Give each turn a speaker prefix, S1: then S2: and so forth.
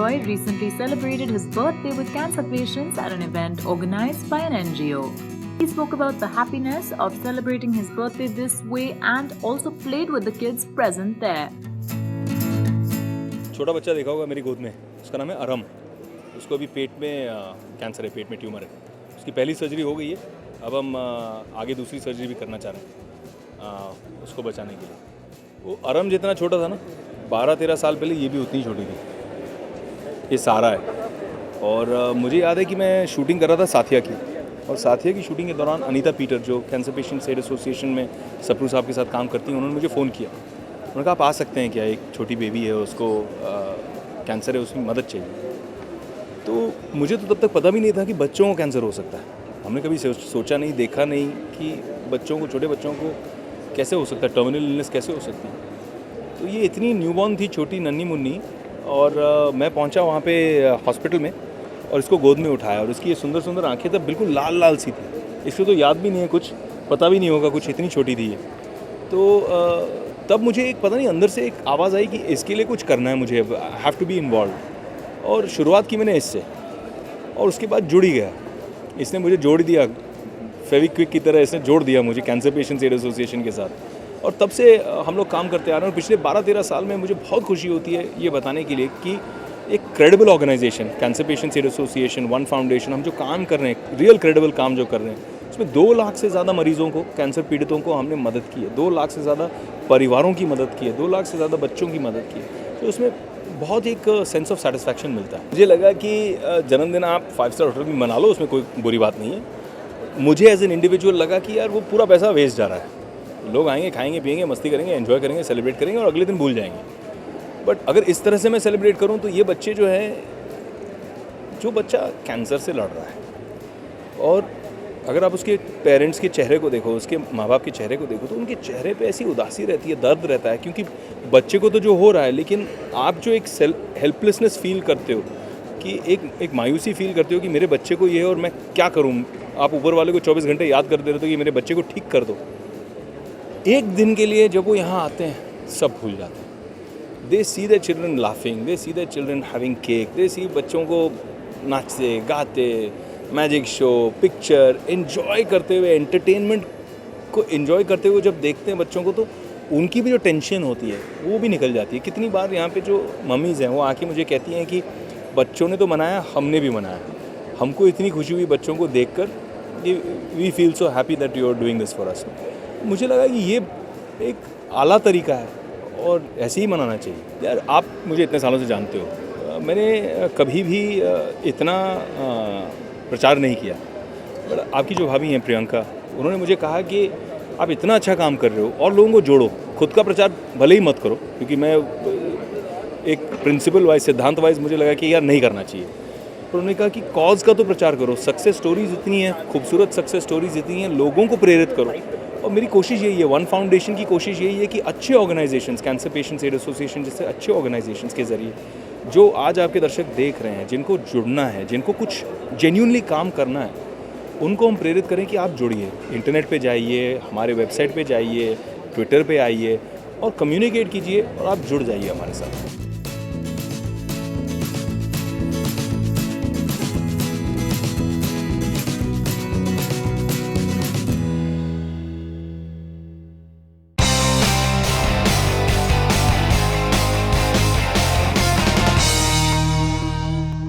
S1: Roy recently celebrated his birthday with cancer patients at an event organized by an NGO. He spoke about the happiness of celebrating his birthday this way and also played with the kids present there.
S2: छोटा बच्चा देखा होगा मेरी गोद में, उसका नाम है अरम। उसको अभी पेट में कैंसर है, पेट में ट्यूमर है। उसकी पहली सर्जरी हो गई है, अब हम आगे दूसरी सर्जरी भी करना चाह रहे हैं उसको बचाने के लिए। वो अरम जितना छोटा था ना, 12-13 साल पहले ये भी उतनी छोटी थी। ये सारा है। और मुझे याद है कि मैं शूटिंग कर रहा था साथिया की, और साथिया की शूटिंग के दौरान अनीता पीटर, जो कैंसर पेशेंट्स एड एसोसिएशन में सप्रू साहब के साथ काम करती हैं, उन्होंने मुझे फ़ोन किया। उन्होंने कहा आप आ सकते हैं क्या, एक छोटी बेबी है, उसको कैंसर है, उसकी मदद चाहिए। तो मुझे तो तब तक पता भी नहीं था कि बच्चों को कैंसर हो सकता है। हमने कभी सोचा नहीं, देखा नहीं कि बच्चों को, छोटे बच्चों को कैसे हो सकता है, टर्मिनल इलनेस कैसे हो सकती है। तो ये इतनी न्यूबॉर्न थी, छोटी नन्ही मुन्नी, और मैं पहुंचा वहाँ पे हॉस्पिटल में और इसको गोद में उठाया, और इसकी ये सुंदर सुंदर आंखें तब बिल्कुल लाल लाल सी थी। इसको तो याद भी नहीं है, कुछ पता भी नहीं होगा कुछ, इतनी छोटी थी ये। तो तब मुझे एक पता नहीं अंदर से एक आवाज़ आई कि इसके लिए कुछ करना है मुझे, हैव टू बी इन्वॉल्व। और शुरुआत की मैंने इससे, और उसके बाद जुड़ ही गया। इसने मुझे जोड़ दिया, फेविक्विक की तरह इसने जोड़ दिया मुझे कैंसर पेशेंट्स एड एसोसिएशन के साथ। और तब से हम लोग काम करते आ रहे हैं, और पिछले 12-13 साल में मुझे बहुत खुशी होती है ये बताने के लिए कि एक credible organization cancer patients aid association, one foundation, हम जो काम कर रहे हैं, रियल क्रेडिबल काम जो कर रहे हैं, उसमें 2 लाख से ज़्यादा मरीजों को, कैंसर पीड़ितों को हमने मदद की है। 2 लाख से ज़्यादा परिवारों की मदद की है, 2 लाख से ज़्यादा बच्चों की मदद की है। तो उसमें बहुत एक सेंस ऑफ सेटिस्फैक्शन मिलता है। मुझे लगा कि जन्मदिन आप 5 स्टार होटल में मना लो, उसमें कोई बुरी बात नहीं है। मुझे एज एन इंडिविजुअल लगा कि यार वो पूरा पैसा वेस्ट जा रहा है। लोग आएंगे, खाएंगे, पिएंगे, मस्ती करेंगे, एंजॉय करेंगे, सेलिब्रेट करेंगे, और अगले दिन भूल जाएंगे। बट अगर इस तरह से मैं सेलिब्रेट करूँ तो ये बच्चे जो है, जो बच्चा कैंसर से लड़ रहा है, और अगर आप उसके पेरेंट्स के चेहरे को देखो, उसके माँ बाप के चेहरे को देखो, तो उनके चेहरे पे ऐसी उदासी रहती है, दर्द रहता है, क्योंकि बच्चे को तो जो हो रहा है, लेकिन आप जो एक हेल्पलेसनेस फील करते हो, कि एक मायूसी फील करते हो कि मेरे बच्चे को ये है और मैं क्या करूँ। आप ऊपर वाले को 24 घंटे याद करते रहते हो कि मेरे बच्चे को ठीक कर दो। एक दिन के लिए जब वो यहाँ आते हैं, सब भूल जाते हैं। They see the children laughing, they see the children having cake, they see बच्चों को नाचते गाते, मैजिक शो, पिक्चर एंजॉय करते हुए, एंटरटेनमेंट को एंजॉय करते हुए जब देखते हैं बच्चों को, तो उनकी भी जो टेंशन होती है वो भी निकल जाती है। कितनी बार यहाँ पे जो मम्मीज़ हैं वो आके मुझे कहती हैं कि बच्चों ने तो मनाया, हमने भी मनाया, हमको इतनी खुशी हुई बच्चों को देखकर कि we feel so happy that you are doing this for us. मुझे लगा कि ये एक आला तरीका है और ऐसे ही मनाना चाहिए। यार आप मुझे इतने सालों से जानते हो, मैंने कभी भी इतना प्रचार नहीं किया। बट आपकी जो भाभी हैं प्रियंका, उन्होंने मुझे कहा कि आप इतना अच्छा काम कर रहे हो और लोगों को जोड़ो, खुद का प्रचार भले ही मत करो, क्योंकि मैं एक प्रिंसिपल वाइज, सिद्धांत वाइज मुझे लगा कि यार नहीं करना चाहिए। पर उन्होंने कहा कि कॉज का तो प्रचार करो, सक्सेस स्टोरीज इतनी हैं, खूबसूरत सक्सेस स्टोरीज इतनी हैं, लोगों को प्रेरित करो। और मेरी कोशिश यही है, वन फाउंडेशन की कोशिश यही है कि अच्छे organisations, cancer patients aid association जैसे अच्छे ऑर्गेनाइजेशंस के ज़रिए जो आज आपके दर्शक देख रहे हैं, जिनको जुड़ना है, जिनको कुछ जेन्युइनली काम करना है, उनको हम प्रेरित करें कि आप जुड़िए, इंटरनेट पे जाइए, हमारे वेबसाइट पे जाइए, ट्विटर पे आइए और कम्युनिकेट कीजिए, और आप जुड़ जाइए हमारे साथ।